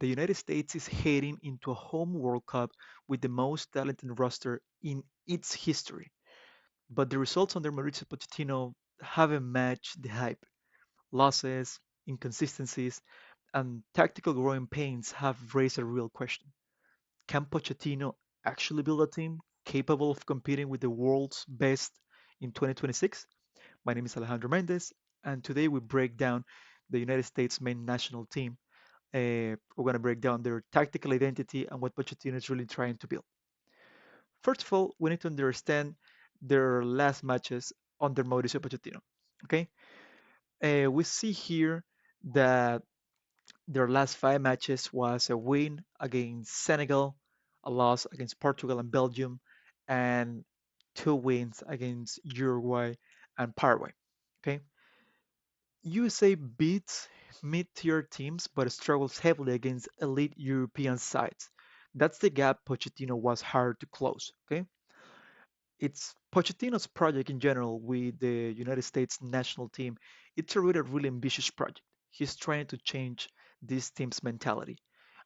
The United States is heading into a home World Cup with the most talented roster in its history, but the results under Mauricio Pochettino haven't matched the hype. Losses, inconsistencies, and tactical growing pains have raised a real question. Can Pochettino actually build a team capable of competing with the world's best in 2026? My name is Alejandro Mendez, and today we break down the United States main national team. We're going to break down their tactical identity and what Pochettino is really trying to build. First of all, we need to understand their last matches under Mauricio Pochettino. Okay, we see here that their last five matches was a win against Senegal, a loss against Portugal and Belgium, and two wins against Uruguay and Paraguay. Okay, USA beats mid-tier teams but struggles heavily against elite European sides. That's the gap Pochettino was hard to close. Okay, it's Pochettino's project in general with the United States national team. It's a really ambitious project. He's trying to change this team's mentality.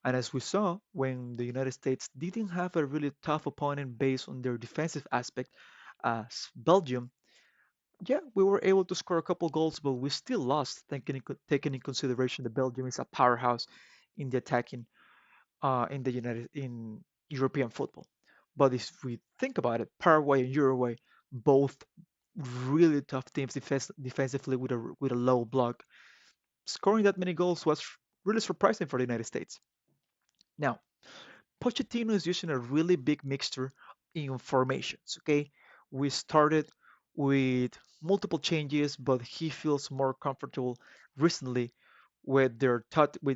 And as we saw, when the United States didn't have a really tough opponent based on their defensive aspect, as Belgium, yeah, we were able to score a couple goals, but we still lost, taking in consideration that Belgium is a powerhouse in the attacking in European football. But if we think about it, Paraguay and Uruguay, both really tough teams defensively with a low block. Scoring that many goals was really surprising for the United States. Now, Pochettino is using a really big mixture in formations. Okay, we started with multiple changes, but he feels more comfortable recently with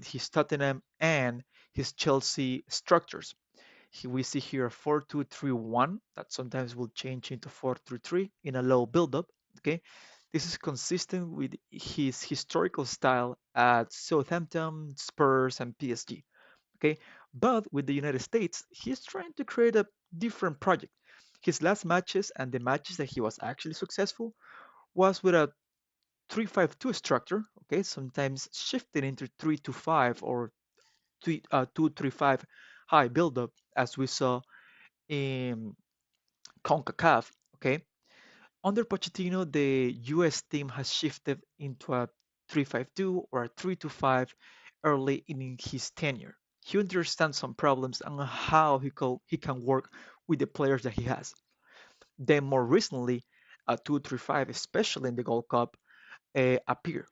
his Tottenham and his Chelsea structures. We see here a 4-2-3-1 that sometimes will change into 4-3-3 in a low build-up. Okay, this is consistent with his historical style at Southampton, Spurs, and PSG. Okay, but with the United States, he's trying to create a different project. His last matches and the matches that he was actually successful was with a 3-5-2 structure. Okay, sometimes shifting into 3-5 or 2-3-5 high build-up, as we saw in CONCACAF. Okay, under Pochettino, the US team has shifted into a 3-5-2 or a 3-5 early in his tenure. He understands some problems and how he can work with the players that he has. Then more recently, a 2-3-5, especially in the Gold Cup, appear.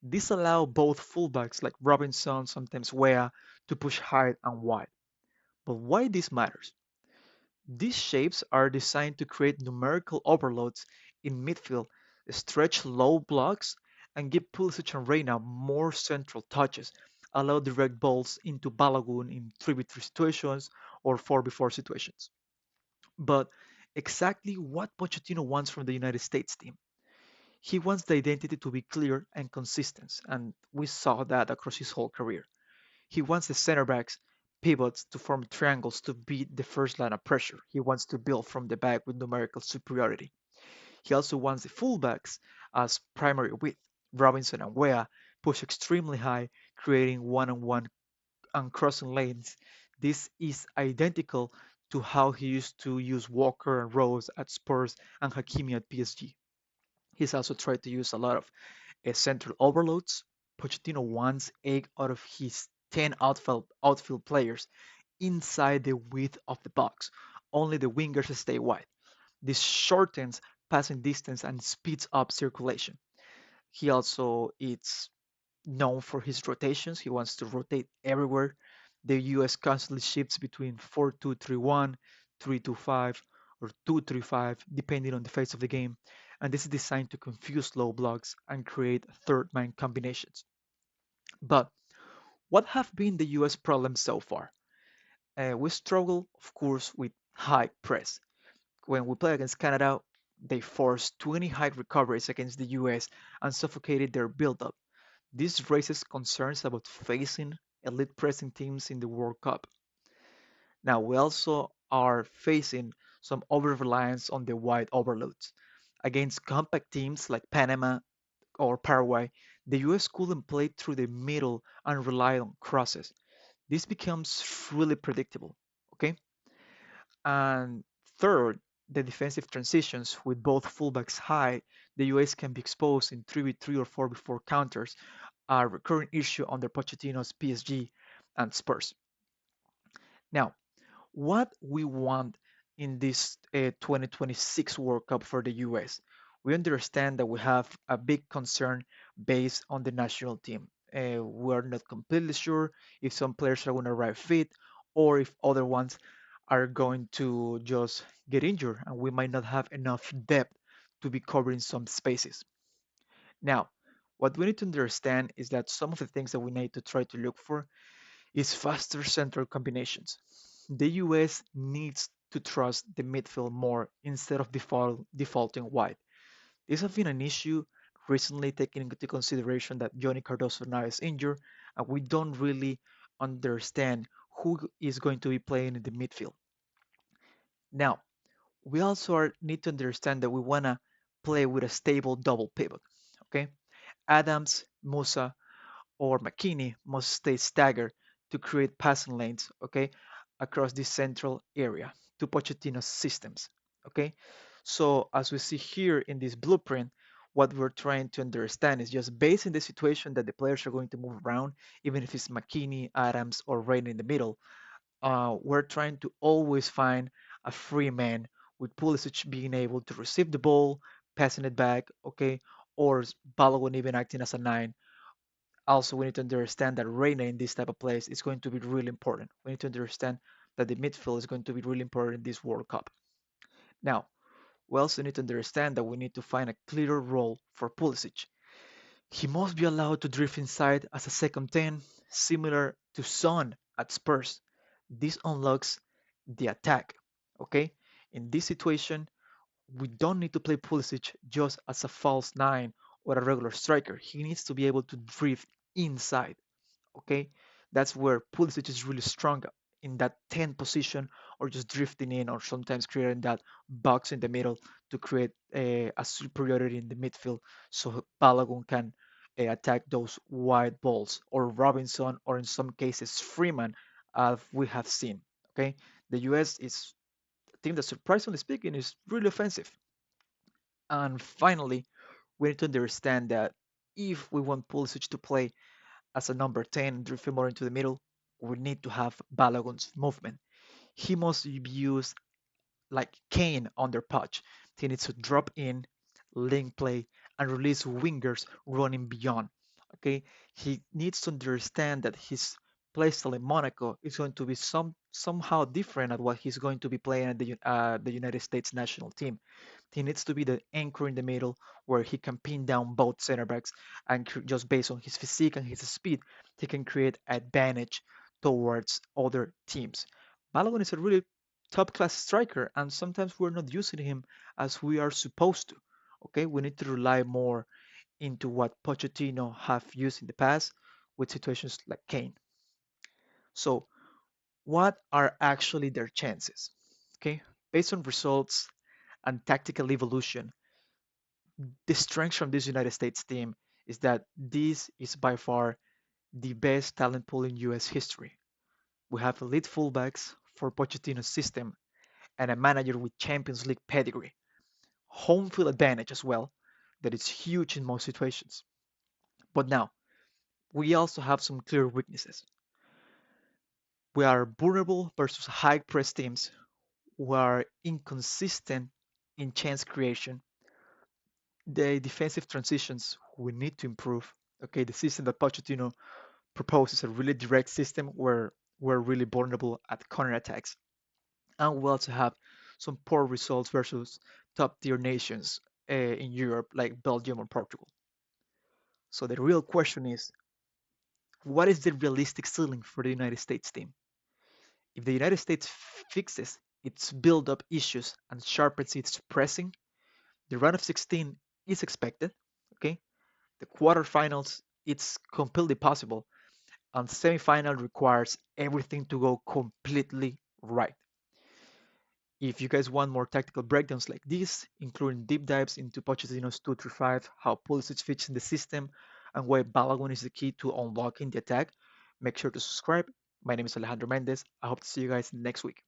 This allow both fullbacks like Robinson, sometimes Wea, to push high and wide. But why this matters? These shapes are designed to create numerical overloads in midfield, stretch low blocks, and give Pulisic and Reyna more central touches, allow direct balls into Balogun in 3v3 situations or 4v4 situations. But exactly what Pochettino wants from the United States team. He wants the identity to be clear and consistent, and we saw that across his whole career. He wants the center backs pivots to form triangles to beat the first line of pressure. He wants to build from the back with numerical superiority. He also wants the fullbacks as primary width. Robinson and Wea push extremely high, creating one-on-one and crossing lanes. This is identical to how he used to use Walker and Rose at Spurs and Hakimi at PSG. He's also tried to use a lot of central overloads. Pochettino wants 8 out of his 10 outfield players inside the width of the box. Only the wingers stay wide. This shortens passing distance and speeds up circulation. He also is known for his rotations. He wants to rotate everywhere. The US constantly shifts between 4-2-3-1, 3-2-5, or 2-3-5, depending on the phase of the game. And this is designed to confuse low blocks and create third man combinations. But what have been the US problems so far? We struggle, of course, with high press. When we play against Canada, they forced 20 high recoveries against the US and suffocated their build-up. This raises concerns about facing elite pressing teams in the World Cup. Now, we also are facing some over-reliance on the wide overloads. Against compact teams like Panama or Paraguay, the US couldn't play through the middle and rely on crosses. This becomes really predictable. Okay, and third, the defensive transitions with both fullbacks high, the US can be exposed in 3v3 or 4v4 counters, a recurring issue under Pochettino's PSG and Spurs. Now, what we want in this 2026 World Cup for the US. We understand that we have a big concern based on the national team. We're not completely sure if some players are going to arrive fit or if other ones are going to just get injured and we might not have enough depth to be covering some spaces. Now, what we need to understand is that some of the things that we need to try to look for is faster central combinations. The US needs to trust the midfield more instead of defaulting wide. This has been an issue recently, taking into consideration that Johnny Cardoso now is injured, and we don't really understand who is going to be playing in the midfield. Now, we also need to understand that we want to play with a stable double pivot. Okay, Adams, Musa, or McKinney must stay staggered to create passing lanes, okay, across this central area to Pochettino's systems, okay? So as we see here in this blueprint, what we're trying to understand is just based on the situation that the players are going to move around, even if it's McKinney, Adams, or Reyna in the middle, we're trying to always find a free man with Pulisic being able to receive the ball, passing it back, okay, or Balogun even acting as a nine. Also, we need to understand that Reyna in this type of place is going to be really important. We need to understand that the midfield is going to be really important in this World Cup. Now, we also need to understand that we need to find a clearer role for Pulisic. He must be allowed to drift inside as a second 10, similar to Son at Spurs. This unlocks the attack. Okay? In this situation, we don't need to play Pulisic just as a false nine or a regular striker. He needs to be able to drift inside. Okay, that's where Pulisic is really strong in that 10 position or just drifting in or sometimes creating that box in the middle to create a superiority in the midfield so Balogun can attack those wide balls or Robinson or in some cases Freeman as we have seen. Okay, the US is a team that surprisingly speaking is really offensive. And finally, we need to understand that if we want Pulisic to play as a number 10, drifting more into the middle, we need to have Balogun's movement. He must be used like Kane under Poch. He needs to drop in, link play, and release wingers running beyond. Okay, he needs to understand that his playstyle in Monaco is going to be somehow different at what he's going to be playing at the United States national team. He needs to be the anchor in the middle where he can pin down both center backs and just based on his physique and his speed, he can create advantage towards other teams. Balogun is a really top class striker and sometimes we're not using him as we are supposed to. Okay, we need to rely more into what Pochettino have used in the past with situations like Kane. So, what are actually their chances? Okay, based on results and tactical evolution, the strength from this United States team is that this is by far the best talent pool in US history. We have elite fullbacks for Pochettino's system and a manager with Champions League pedigree. Home field advantage as well, that is huge in most situations. But now, we also have some clear weaknesses. We are vulnerable versus high press teams. We are inconsistent in chance creation. The defensive transitions we need to improve. Okay, the system that Pochettino proposes a really direct system where we're really vulnerable at counterattacks. And we also have some poor results versus top tier nations in Europe like Belgium or Portugal. So the real question is, what is the realistic ceiling for the United States team? If the United States fixes its build-up issues and sharpens its pressing, the round of 16 is expected. Okay, the quarterfinals it's completely possible, and semifinal requires everything to go completely right. If you guys want more tactical breakdowns like this, including deep dives into Pochettino's 2-3-5, how Pulisic fits in the system, and why Balogun is the key to unlocking the attack, make sure to subscribe. My name is Alejandro Mendez. I hope to see you guys next week.